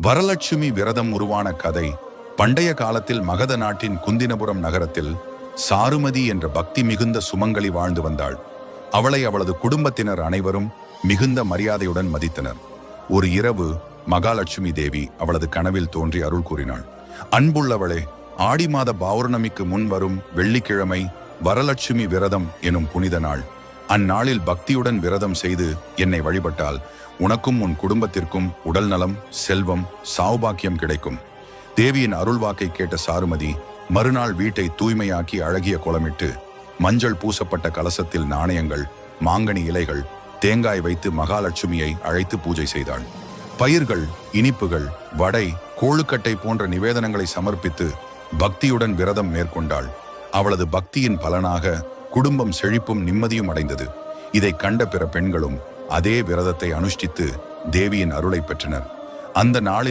வரலட்சுமி விரதம் உருவான கதை. பண்டைய காலத்தில் மகத நாட்டின் குந்தினபுரம் நகரத்தில் சாருமதி என்ற பக்தி மிகுந்த சுமங்கலி வாழ்ந்து வந்தாள். அவளை அவளது குடும்பத்தினர் அனைவரும் மிகுந்த மரியாதையுடன் மதித்தனர். ஒரு இரவு மகாலட்சுமி தேவி அவளது கனவில் தோன்றி அருள் கூறினாள். அன்புள்ளவளே, ஆடி மாத பௌர்ணமிக்கு முன் வரும் வெள்ளிக்கிழமை வரலட்சுமி விரதம் எனும் புனித நாள். அந்நாளில் பக்தியுடன் விரதம் செய்து என்னை வழிபட்டால் உனக்கும் உன் குடும்பத்திற்கும் உடல் நலம், செல்வம், சௌபாக்கியம் கிடைக்கும். தேவியின் அருள்வாக்கை கேட்ட சாருமதி மறுநாள் வீட்டை தூய்மையாக்கி அழகிய கோலமிட்டு மஞ்சள் பூசப்பட்ட கலசத்தில் நாணயங்கள், மாங்கனி இலைகள், தேங்காய் வைத்து மகாலட்சுமியை அழைத்து பூஜை செய்தாள். பயிர்கள், இனிப்புகள், வடை, கோழுக்கட்டை போன்ற நிவேதனங்களை சமர்ப்பித்து பக்தியுடன் விரதம் மேற்கொண்டாள். அவளது பக்தியின் பலனாக குடும்பம் செழிப்பும் நிம்மதியும் அடைந்தது. இதை கண்ட பிற பெண்களும் அதே விரதத்தை அனுஷ்டித்து தேவியின் அருளை பெற்றனர். அந்த நாளில்